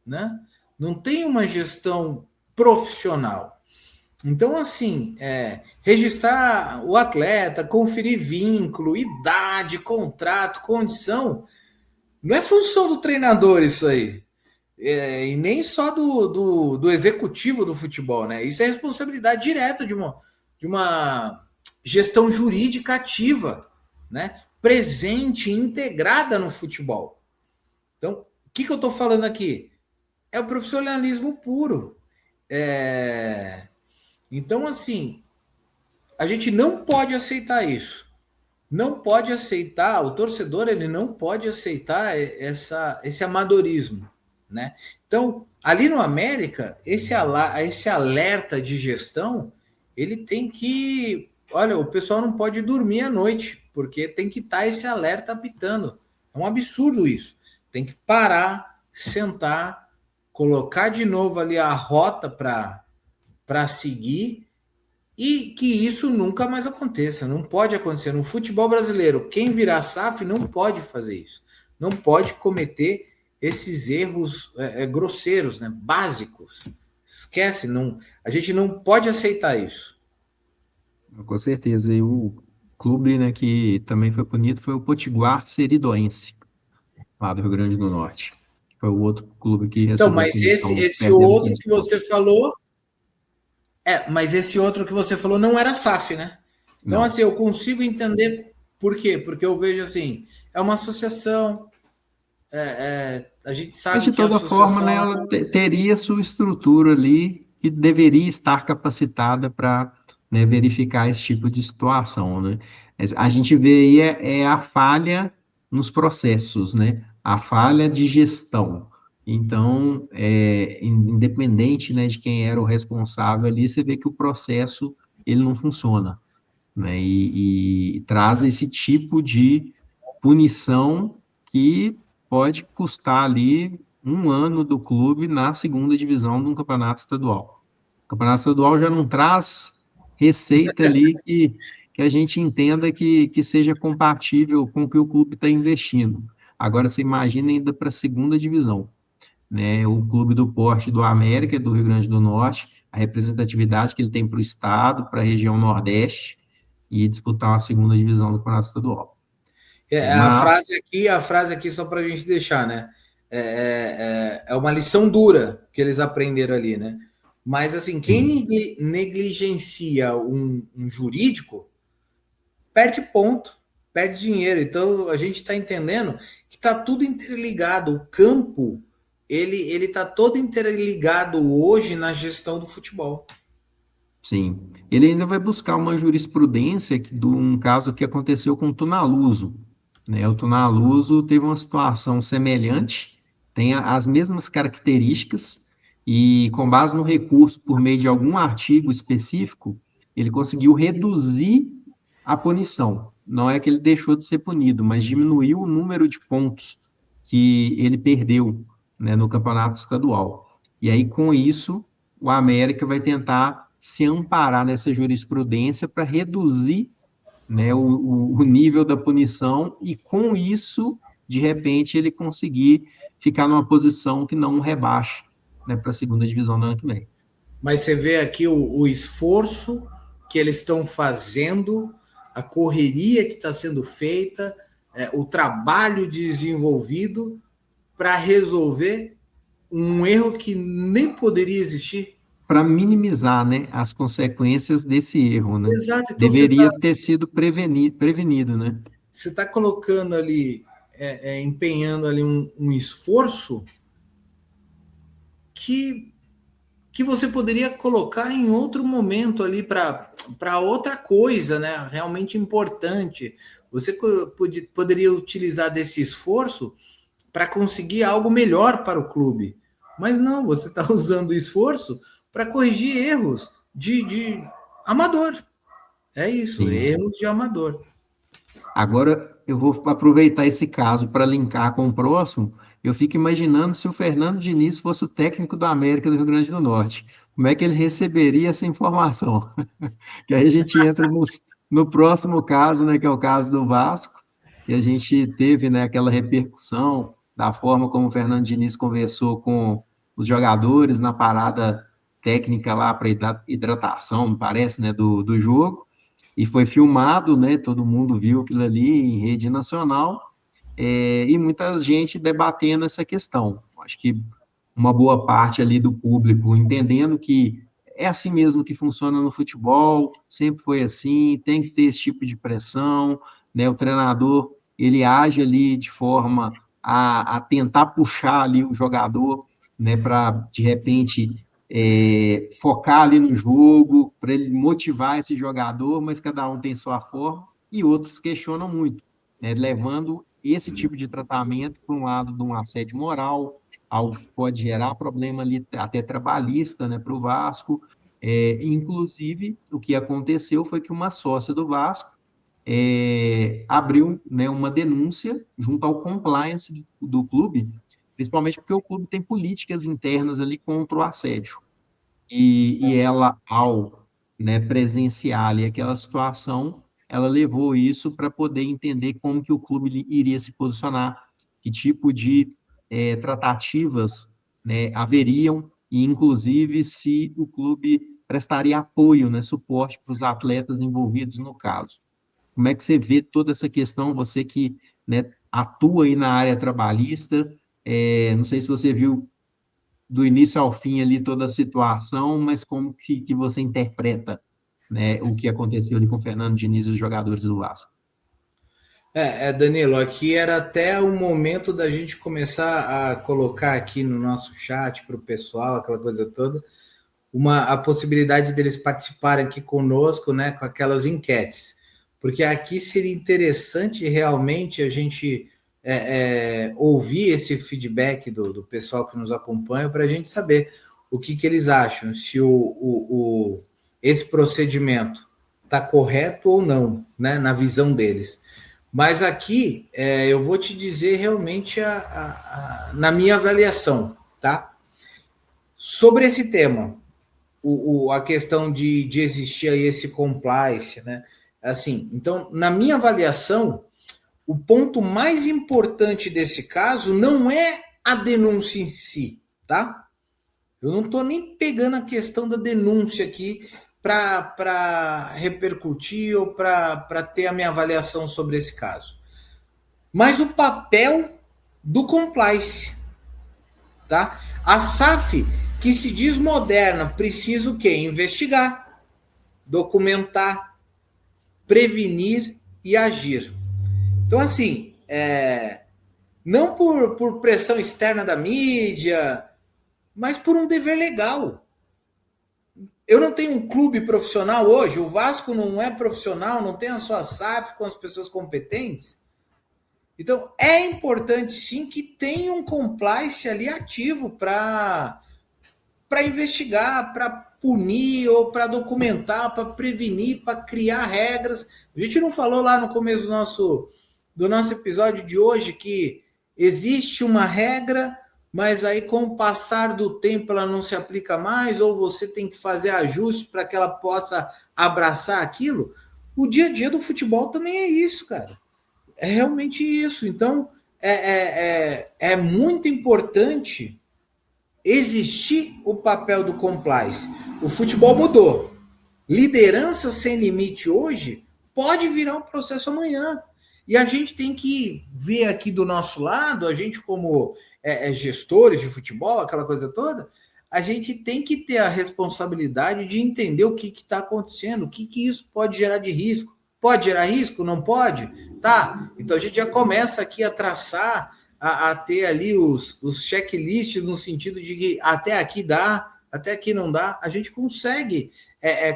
né? Não tem uma gestão profissional. Então, assim, registrar o atleta, conferir vínculo, idade, contrato, condição, não é função do treinador isso aí. E nem só do executivo do futebol, né? Isso é responsabilidade direta de uma gestão jurídica ativa, né? Presente, integrada no futebol. Então, o que eu estou falando aqui? É o profissionalismo puro. Então, assim, a gente não pode aceitar isso. Não pode aceitar, o torcedor ele não pode aceitar esse amadorismo, né? Então, ali no América, esse alerta de gestão, ele tem que, olha, o pessoal não pode dormir à noite, porque tem que estar esse alerta apitando. É um absurdo isso. Tem que parar, sentar, colocar de novo ali a rota para seguir e que isso nunca mais aconteça. Não pode acontecer. No futebol brasileiro, quem virar SAF não pode fazer isso. Não pode cometer esses erros grosseiros, né? Básicos. Esquece, não, a gente não pode aceitar isso. Com certeza. E o clube, né, que também foi punido foi o Potiguar Seridoense, lá do Rio Grande do Norte. foi o outro clube que Então, recebeu mas punição, esse perdendo outro 15 que você pontos. falou, mas esse outro que você falou não era SAF, né? Então, Não. assim, eu consigo entender por quê? Porque eu vejo assim, é uma associação, a gente Mas, sabe de que a toda forma, né, associação. ela teria sua estrutura ali e deveria estar capacitada para, né, verificar esse tipo de situação, né? Mas a gente vê aí é a falha nos processos, né? A falha de gestão. Então, independente, né, de quem era o responsável ali, você vê que o processo ele não funciona, né? E traz esse tipo de punição que pode custar ali um ano do clube na segunda divisão de um campeonato estadual. O campeonato estadual já não traz receita ali que a gente entenda que seja compatível com o que o clube está investindo. Agora, você imagina ainda para a segunda divisão, né? O clube do porte do América, do Rio Grande do Norte, a representatividade que ele tem para o estado, para a região Nordeste, e disputar uma segunda divisão do campeonato estadual. Mas, A frase aqui só para a gente deixar, né? É uma lição dura que eles aprenderam ali, né? Mas assim, sim, quem negligencia um jurídico perde ponto, perde dinheiro. Então a gente está entendendo que está tudo interligado. O campo ele está todo interligado hoje na gestão do futebol. sim. Ele ainda vai buscar uma jurisprudência de um caso que aconteceu com o Tunaluso, né? O Tunaluso teve uma situação semelhante, tem as mesmas características, e com base no recurso por meio de algum artigo específico, ele conseguiu reduzir a punição. Não é que ele deixou de ser punido, mas diminuiu o número de pontos que ele perdeu, né, no campeonato estadual. E aí, com isso, o América vai tentar se amparar nessa jurisprudência para reduzir, né, o nível da punição e, com isso, de repente, ele conseguir ficar numa posição que não rebaixe, né, para a segunda divisão do ano que vem. Mas você vê aqui o esforço que eles estão fazendo, a correria que está sendo feita, o trabalho desenvolvido para resolver um erro que nem poderia existir. Para minimizar, né, as consequências desse erro, né? Exato, então Deveria ter sido prevenido, né? você tá colocando ali, empenhando ali um esforço que, que você poderia colocar em outro momento ali para outra coisa, né? Realmente importante. Você poderia utilizar desse esforço para conseguir algo melhor para o clube. Mas não, você está usando o esforço para corrigir erros de amador. É isso, Sim. erros de amador. Agora, eu vou aproveitar esse caso para linkar com o próximo. Eu fico imaginando se o Fernando Diniz fosse o técnico do América do Rio Grande do Norte. Como é que ele receberia essa informação? Que aí a gente entra no próximo caso, né, que é o caso do Vasco, e a gente teve, né, aquela repercussão da forma como o Fernando Diniz conversou com os jogadores na parada técnica lá para hidratação, me parece, né, do jogo, e foi filmado, né, todo mundo viu aquilo ali em rede nacional, e muita gente debatendo essa questão. Acho que uma boa parte ali do público entendendo que é assim mesmo que funciona no futebol, sempre foi assim, tem que ter esse tipo de pressão, né? O treinador, ele age ali de forma a tentar puxar ali o jogador, né, para, de repente, focar ali no jogo, para ele motivar esse jogador, mas cada um tem sua forma, e outros questionam muito, né, levando esse tipo de tratamento para um lado de um assédio moral, algo que pode gerar problema ali até trabalhista, né, para o Vasco. Inclusive, o que aconteceu foi que uma sócia do Vasco abriu, né, uma denúncia junto ao compliance do clube, principalmente porque o clube tem políticas internas ali contra o assédio. E ela, ao, né, presenciar ali aquela situação, ela levou isso para poder entender como que o clube iria se posicionar, que tipo de tratativas, né, haveriam, e inclusive se o clube prestaria apoio, né, suporte para os atletas envolvidos no caso. Como é que você vê toda essa questão, você que, né, atua aí na área trabalhista, Não sei se você viu do início ao fim ali toda a situação, mas como que você interpreta, né, o que aconteceu ali com o Fernando Diniz e os jogadores do Vasco? Danilo, aqui era até o momento da gente começar a colocar aqui no nosso chat para o pessoal, aquela coisa toda, a possibilidade deles participarem aqui conosco, né, com aquelas enquetes, porque aqui seria interessante realmente a gente ouvir esse feedback do pessoal que nos acompanha para a gente saber o que eles acham, se esse procedimento está correto ou não, né, na visão deles. Mas aqui eu vou te dizer realmente na minha avaliação, tá? Sobre esse tema, a questão de existir aí esse compliance, né? Assim, então, na minha avaliação, o ponto mais importante desse caso não é a denúncia em si, tá? Eu não estou nem pegando a questão da denúncia aqui para repercutir ou para ter a minha avaliação sobre esse caso. Mas o papel do compliance, tá? A SAF, que se diz moderna, precisa o quê? Investigar, documentar, prevenir e agir. Então, assim, não por pressão externa da mídia, mas por um dever legal. Eu não tenho um clube profissional hoje, o Vasco não é profissional, não tem a sua SAF com as pessoas competentes. Então, é importante sim que tenha um compliance ali ativo para investigar, para punir ou para documentar, para prevenir, para criar regras. A gente não falou lá no começo do nosso episódio de hoje que existe uma regra, mas aí com o passar do tempo ela não se aplica mais, ou você tem que fazer ajustes para que ela possa abraçar aquilo. O dia a dia do futebol também é isso, cara. É realmente isso. Então, é muito importante existir o papel do compliance. O futebol mudou. Liderança sem limite hoje pode virar um processo amanhã. E a gente tem que ver aqui do nosso lado, a gente como gestores de futebol, aquela coisa toda, a gente tem que ter a responsabilidade de entender o que está acontecendo, o que isso pode gerar de risco. Pode gerar risco? Não pode? Tá. Então a gente já começa aqui a traçar, a ter ali os checklists no sentido de que até aqui dá, até aqui não dá. A gente consegue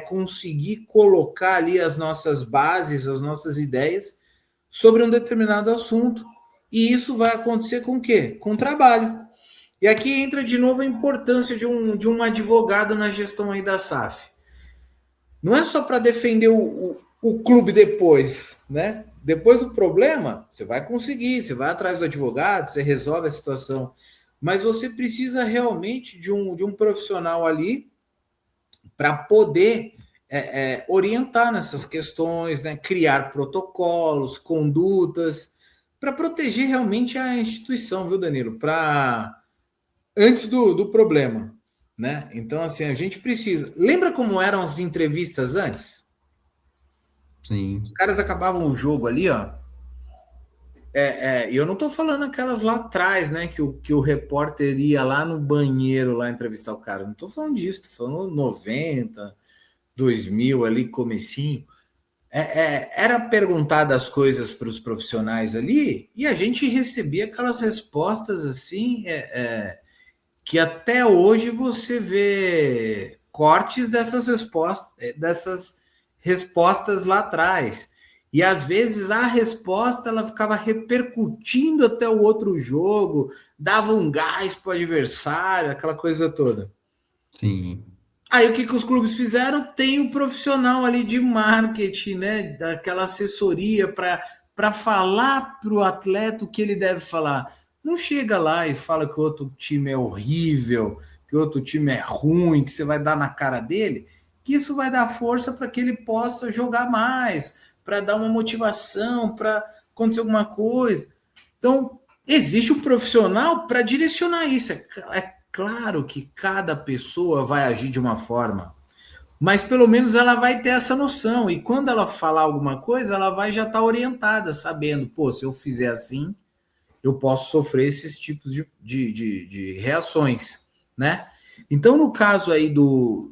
conseguir colocar ali as nossas bases, as nossas ideias sobre um determinado assunto. E isso vai acontecer com o quê? Com trabalho. E aqui entra de novo a importância de um advogado na gestão aí da SAF. Não é só para defender o clube depois, né? Depois do problema, você vai conseguir, você vai atrás do advogado, você resolve a situação. Mas você precisa realmente de um profissional ali para poder orientar nessas questões, né? Criar protocolos, condutas, para proteger realmente a instituição, viu, Danilo? Antes do problema, né? Então, assim, a gente precisa. Lembra como eram as entrevistas antes? Sim. Os caras acabavam o jogo ali, ó. E eu não tô falando aquelas lá atrás, né? Que o repórter ia lá no banheiro lá entrevistar o cara. Não tô falando disso, tô falando 90, 2000 ali, comecinho. Era perguntada as coisas para os profissionais ali e a gente recebia aquelas respostas assim, que até hoje você vê cortes dessas respostas lá atrás. E às vezes a resposta ela ficava repercutindo até o outro jogo, dava um gás para o adversário, aquela coisa toda. Sim. Aí o que os clubes fizeram? Tem um profissional ali de marketing, né? Daquela assessoria para falar para o atleta o que ele deve falar. Não chega lá e fala que o outro time é horrível, que o outro time é ruim, que você vai dar na cara dele, que isso vai dar força para que ele possa jogar mais, para dar uma motivação, para acontecer alguma coisa. Então, existe um profissional para direcionar isso. É claro que cada pessoa vai agir de uma forma, mas pelo menos ela vai ter essa noção. E quando ela falar alguma coisa, ela vai já estar orientada, sabendo, pô, se eu fizer assim, eu posso sofrer esses tipos de reações, né? Então, no caso aí do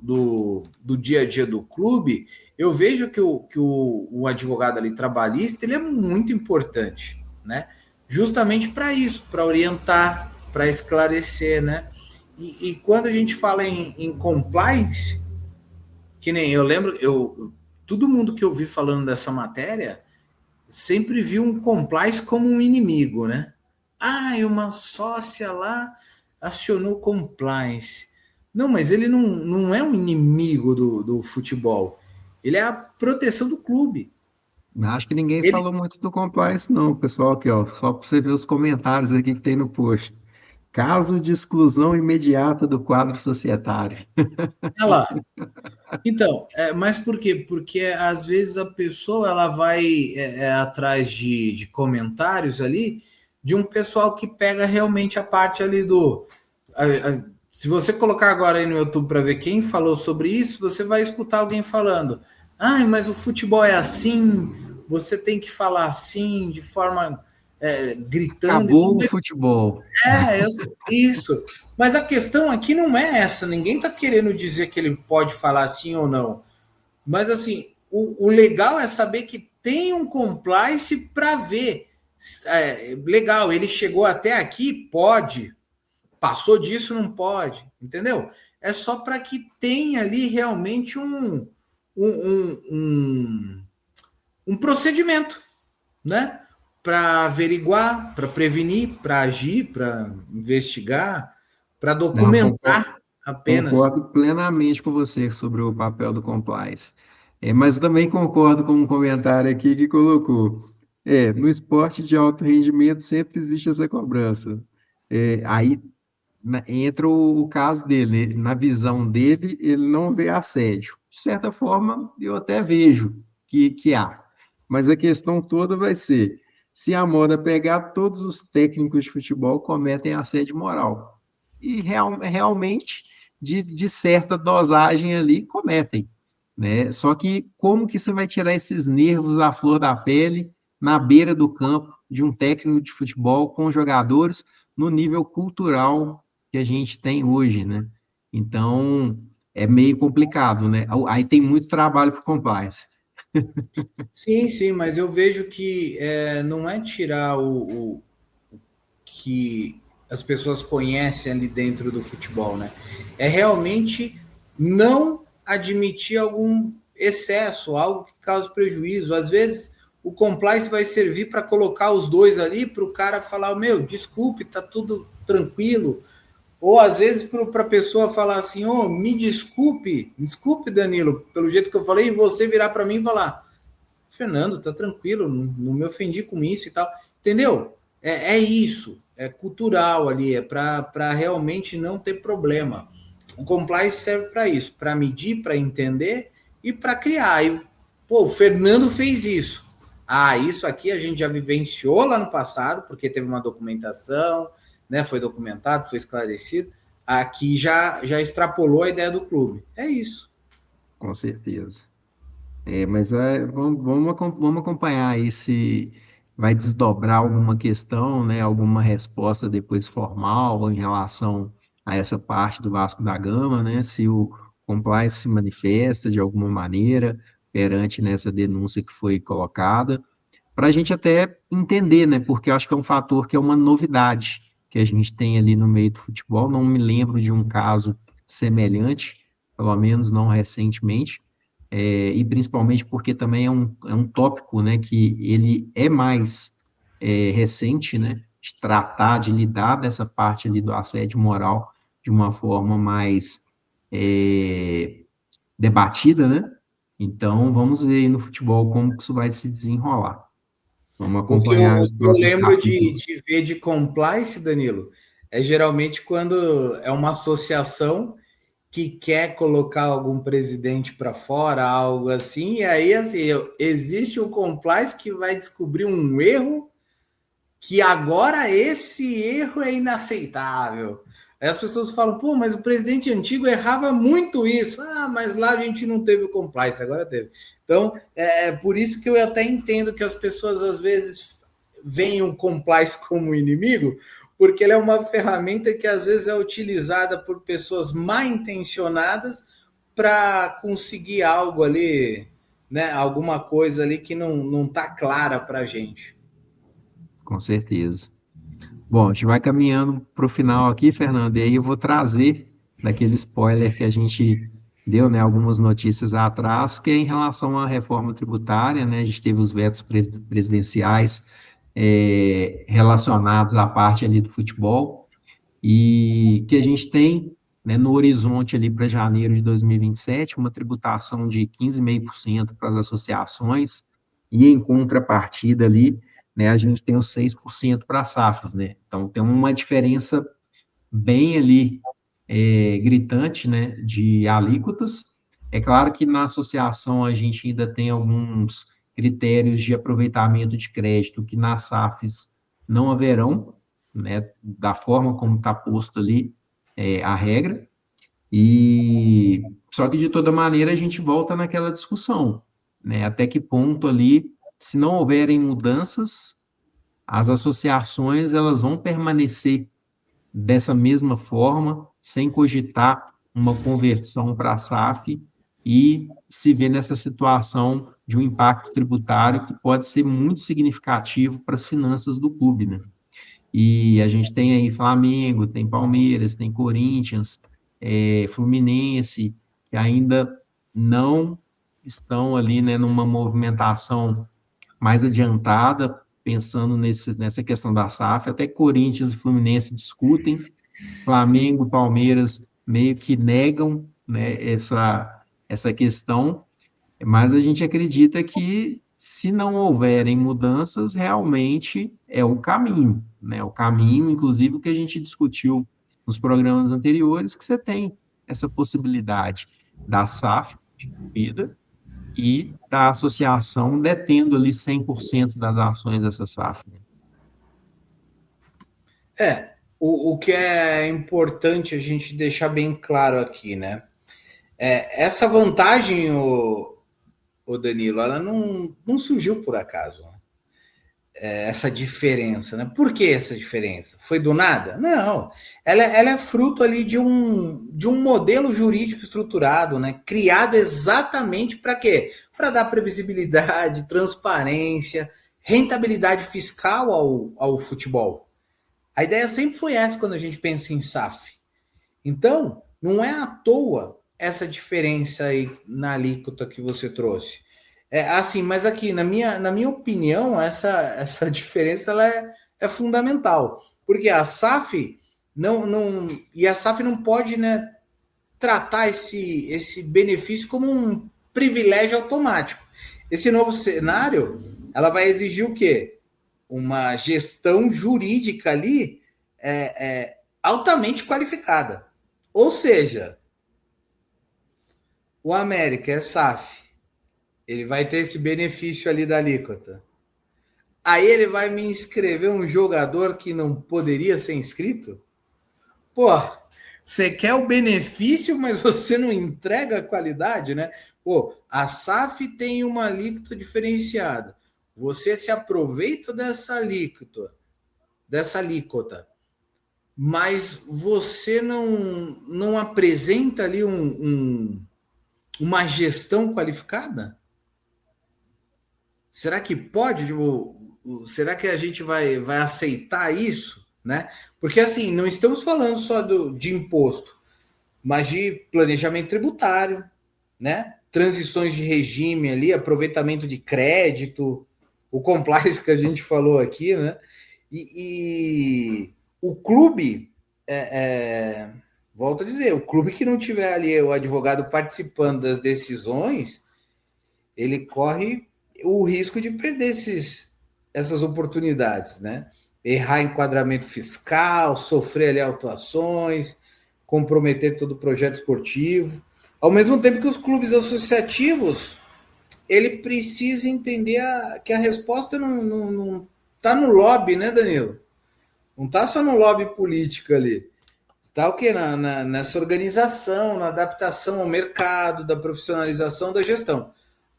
dia a dia do clube, eu vejo que o advogado ali trabalhista, ele é muito importante, né? Justamente para isso, para orientar, para esclarecer, né? E quando a gente fala em compliance, que nem eu lembro, todo mundo que eu vi falando dessa matéria sempre viu um compliance como um inimigo, né? Ah, uma sócia lá acionou compliance. Não, mas ele não é um inimigo do futebol. Ele é a proteção do clube. Acho que ninguém Ele, falou muito do compliance, não, pessoal. Aqui, ó, só para você ver os comentários aqui que tem no post. Caso de exclusão imediata do quadro societário. olha lá. Então, mas por quê? Porque às vezes a pessoa ela vai atrás de comentários ali de um pessoal que pega realmente a parte ali se você colocar agora aí no YouTube para ver quem falou sobre isso, você vai escutar alguém falando: ah, mas o futebol é assim, você tem que falar assim, de forma gritando. Acabou o futebol. É, isso. Mas a questão aqui não é essa. Ninguém está querendo dizer que ele pode falar assim ou não. Mas assim, o legal é saber que tem um compliance para ver. Legal, ele chegou até aqui, pode. Passou disso, não pode. Entendeu? É só para que tenha ali realmente um procedimento, né? Para averiguar, para prevenir, para agir, para investigar, para Não, concordo, documentar apenas. concordo plenamente com você sobre o papel do compliance. Mas também concordo com um comentário aqui que colocou. No esporte de alto rendimento sempre existe essa cobrança. Aí entra o caso dele, né? Na visão dele, ele não vê assédio. De certa forma, eu até vejo que há. Mas a questão toda vai ser, se a moda pegar, todos os técnicos de futebol cometem assédio moral. E realmente, de certa dosagem ali, cometem, né? Só que como que você vai tirar esses nervos à flor da pele na beira do campo de um técnico de futebol com jogadores no nível cultural que a gente tem hoje, né? Então, é meio complicado, né? Aí tem muito trabalho para compliance. Sim, sim, mas eu vejo que não é tirar o que as pessoas conhecem ali dentro do futebol, né? É realmente não admitir algum excesso, algo que cause prejuízo. Às vezes o compliance vai servir para colocar os dois ali para o cara falar: meu, desculpe, tá tudo tranquilo. Ou às vezes para a pessoa falar assim: oh, me desculpe, Danilo, pelo jeito que eu falei, e você virar para mim e falar: Fernando, tá tranquilo, não me ofendi com isso e tal. Entendeu? É isso, é cultural ali, é para realmente não ter problema. O compliance serve para isso, para medir, para entender e para criar. E, pô, o Fernando fez isso. Ah, isso aqui a gente já vivenciou lá no passado, porque teve uma documentação, né? Foi documentado, foi esclarecido. Aqui já extrapolou a ideia do clube. É isso. Com certeza. Mas vamos acompanhar aí se vai desdobrar alguma questão, né, alguma resposta depois formal em relação a essa parte do Vasco da Gama, né, se o compliance se manifesta de alguma maneira perante nessa denúncia que foi colocada, para a gente até entender, né, porque eu acho que é um fator que é uma novidade que a gente tem ali no meio do futebol, não me lembro de um caso semelhante, pelo menos não recentemente, e principalmente porque também é um tópico, né, que ele é mais recente, né, de tratar, de lidar dessa parte ali do assédio moral de uma forma mais debatida, né? Então, vamos ver aí no futebol como que isso vai se desenrolar. Vamos acompanhar O os que eu próximos lembro capítulos. de ver de compliance, Danilo, é geralmente quando é uma associação que quer colocar algum presidente para fora, algo assim, e aí assim, existe um compliance que vai descobrir um erro que agora esse erro é inaceitável. Aí as pessoas falam: pô, mas o presidente antigo errava muito isso. Ah, mas lá a gente não teve o compliance, agora teve. Então, é por isso que eu até entendo que as pessoas às vezes veem o compliance como inimigo, porque ele é uma ferramenta que às vezes é utilizada por pessoas mal intencionadas para conseguir algo ali, né? Alguma coisa ali que não está clara para a gente. Com certeza. Bom, a gente vai caminhando para o final aqui, Fernando, e aí eu vou trazer daquele spoiler que a gente deu, né, algumas notícias atrás, que é em relação à reforma tributária, né, a gente teve os vetos presidenciais relacionados à parte ali do futebol, e que a gente tem, né, no horizonte ali para janeiro de 2027, uma tributação de 15,5% para as associações, e em contrapartida ali, né, a gente tem os 6% para as SAFs, né? Então tem uma diferença bem ali gritante, né, de alíquotas. É claro que na associação a gente ainda tem alguns critérios de aproveitamento de crédito que nas SAFs não haverão, né, da forma como está posto ali a regra. E só que de toda maneira a gente volta naquela discussão, né? Até que ponto ali, se não houverem mudanças, as associações elas vão permanecer dessa mesma forma, sem cogitar uma conversão para a SAF e se ver nessa situação de um impacto tributário que pode ser muito significativo para as finanças do clube, né? E a gente tem aí Flamengo, tem Palmeiras, tem Corinthians, Fluminense, que ainda não estão ali, né, numa movimentação mais adiantada, pensando nessa questão da SAF. Até Corinthians e Fluminense discutem, Flamengo e Palmeiras meio que negam, né, essa questão, mas a gente acredita que se não houverem mudanças, realmente é o caminho, né? O caminho, inclusive, o que a gente discutiu nos programas anteriores, que você tem essa possibilidade da SAF distribuída e da associação detendo ali 100% das ações dessa SAF, né? O que é importante a gente deixar bem claro aqui, né? Essa vantagem, o Danilo, ela não surgiu por acaso, né? Essa diferença, né? Por que essa diferença? Foi do nada? Não, ela é fruto ali de um modelo jurídico estruturado, né? Criado exatamente para quê? Para dar previsibilidade, transparência, rentabilidade fiscal ao futebol. A ideia sempre foi essa quando a gente pensa em SAF. Então, não é à toa essa diferença aí na alíquota que você trouxe. Assim, mas aqui, na minha opinião, essa diferença ela é fundamental. Porque a SAF e a SAF não pode, né, tratar esse benefício como um privilégio automático. Esse novo cenário, ela vai exigir o quê? Uma gestão jurídica ali altamente qualificada. Ou seja, o América é SAF, ele vai ter esse benefício ali da alíquota. Aí ele vai me inscrever um jogador que não poderia ser inscrito? Pô, você quer o benefício, mas você não entrega a qualidade, né? Pô, a SAF tem uma alíquota diferenciada. Você se aproveita dessa alíquota, mas você não apresenta ali uma gestão qualificada? Será que pode? Será que a gente vai aceitar isso? Né? Porque assim, não estamos falando só de imposto, mas de planejamento tributário, né? Transições de regime ali, aproveitamento de crédito, o compliance que a gente falou aqui, né? E o clube, volto a dizer, o clube que não tiver ali o advogado participando das decisões, ele corre o risco de perder essas oportunidades, né? Errar enquadramento fiscal, sofrer ali autuações, comprometer todo o projeto esportivo. Ao mesmo tempo que os clubes associativos, ele precisa entender que a resposta não tá no lobby, né, Danilo? Não tá só no lobby político ali. Está o quê? Nessa organização, na adaptação ao mercado, da profissionalização da gestão.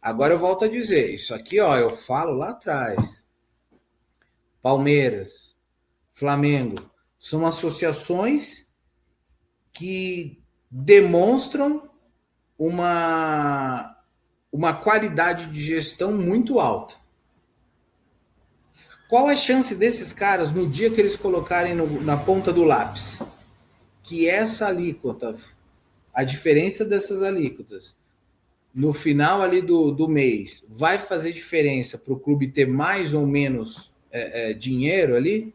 Agora eu volto a dizer, isso aqui, ó, eu falo lá atrás. Palmeiras, Flamengo, são associações que demonstram uma qualidade de gestão muito alta. Qual a chance desses caras, no dia que eles colocarem na ponta do lápis, que essa alíquota, a diferença dessas alíquotas, no final ali do mês, vai fazer diferença para o clube ter mais ou menos dinheiro ali?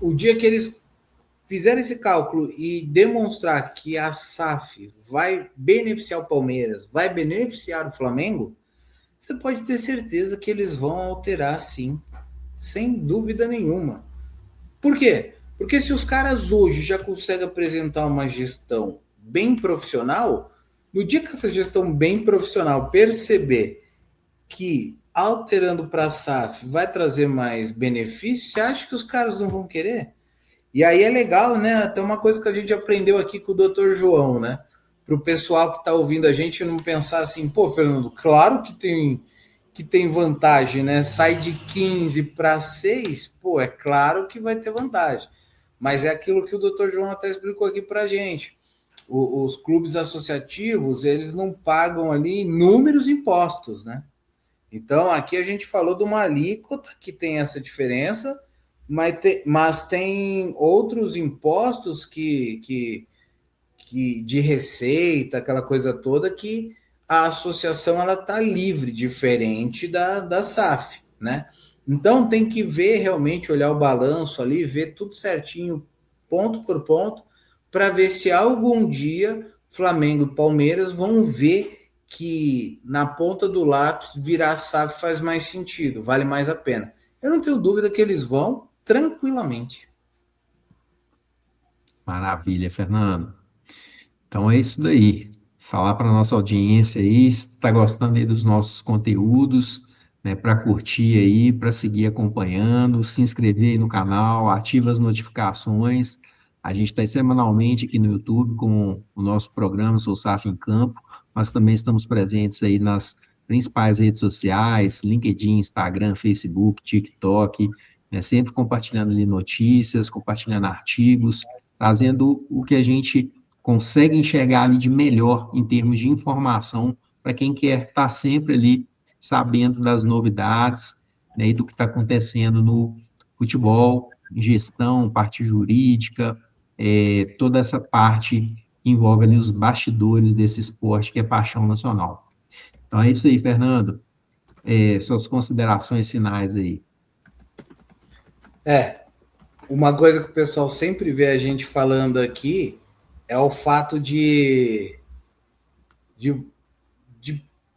O dia que eles fizerem esse cálculo e demonstrar que a SAF vai beneficiar o Palmeiras, vai beneficiar o Flamengo, você pode ter certeza que eles vão alterar sim, sem dúvida nenhuma. Por quê? Porque se os caras hoje já conseguem apresentar uma gestão bem profissional, no dia que essa gestão bem profissional perceber que alterando para a SAF vai trazer mais benefícios, você acha que os caras não vão querer? E aí é legal, né? Até uma coisa que a gente aprendeu aqui com o Dr. João, né? Para o pessoal que está ouvindo a gente não pensar assim, pô, Fernando, claro que tem vantagem, né? Sai de 15 para 6, pô, é claro que vai ter vantagem. Mas é aquilo que o Dr. João até explicou aqui para a gente. Os clubes associativos, eles não pagam ali inúmeros impostos, né? Então, aqui a gente falou de uma alíquota que tem essa diferença, mas tem outros impostos que de receita, aquela coisa toda, que a associação ela está livre, diferente da SAF, né? Então tem que ver realmente, olhar o balanço ali, ver tudo certinho, ponto por ponto, para ver se algum dia Flamengo e Palmeiras vão ver que na ponta do lápis virar SAF faz mais sentido, vale mais a pena. Eu não tenho dúvida que eles vão tranquilamente. Maravilha, Fernando. Então é isso daí. Falar para a nossa audiência aí, se está gostando aí dos nossos conteúdos, né, para curtir aí, para seguir acompanhando, se inscrever aí no canal, ativa as notificações. A gente está semanalmente aqui no YouTube com o nosso programa Sou SAF em Campo, mas também estamos presentes aí nas principais redes sociais, LinkedIn, Instagram, Facebook, TikTok, né, sempre compartilhando ali notícias, compartilhando artigos, trazendo o que a gente consegue enxergar ali de melhor em termos de informação para quem quer estar sempre ali sabendo das novidades, né, e do que está acontecendo no futebol, gestão, parte jurídica, toda essa parte que envolve ali os bastidores desse esporte que é paixão nacional. Então é isso aí, Fernando. Suas considerações finais aí. Uma coisa que o pessoal sempre vê a gente falando aqui é o fato de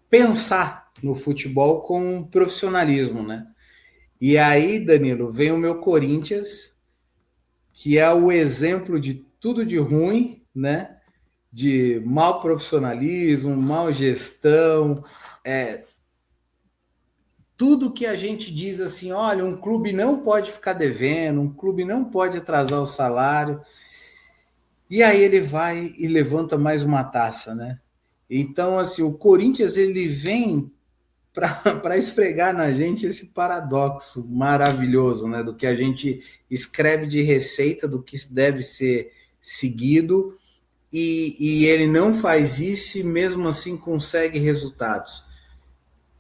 pensar no futebol com profissionalismo, né? E aí, Danilo, vem o meu Corinthians, que é o exemplo de tudo de ruim, né? De mau profissionalismo, mau gestão, tudo que a gente diz assim, olha, um clube não pode ficar devendo, um clube não pode atrasar o salário. E aí ele vai e levanta mais uma taça, né? Então, assim, o Corinthians ele vem para esfregar na gente esse paradoxo maravilhoso, né? Do que a gente escreve de receita, do que deve ser seguido, e ele não faz isso e mesmo assim consegue resultados.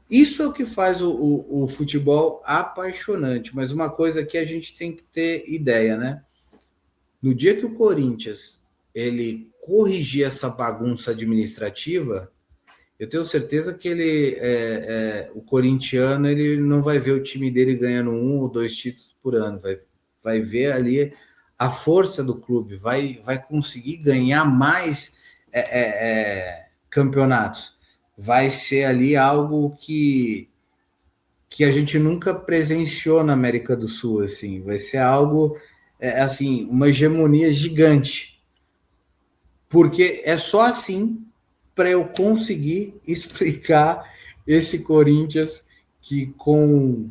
Isso é o que faz o futebol apaixonante, mas uma coisa que a gente tem que ter ideia, né? No dia que o Corinthians ele corrigir essa bagunça administrativa, eu tenho certeza que o corintiano ele não vai ver o time dele ganhando 1 ou 2 títulos por ano, vai ver ali a força do clube, vai conseguir ganhar mais campeonatos. Vai ser ali algo que a gente nunca presenciou na América do Sul, assim, vai ser algo assim, uma hegemonia gigante, porque é só assim para eu conseguir explicar esse Corinthians que com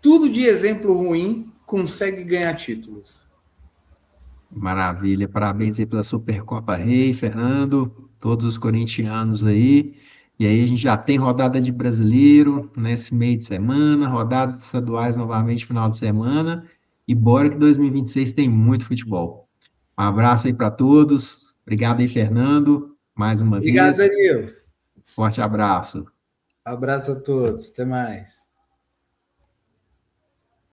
tudo de exemplo ruim consegue ganhar títulos. Maravilha, parabéns aí pela Supercopa Rei, Fernando, todos os corintianos aí. E aí a gente já tem rodada de brasileiro nesse meio de semana, rodada de estaduais novamente final de semana, e bora que 2026 tem muito futebol. Um abraço aí para todos. Obrigado aí, Fernando, mais uma Obrigado, vez. Danilo. Forte abraço. Abraço a todos. Até mais.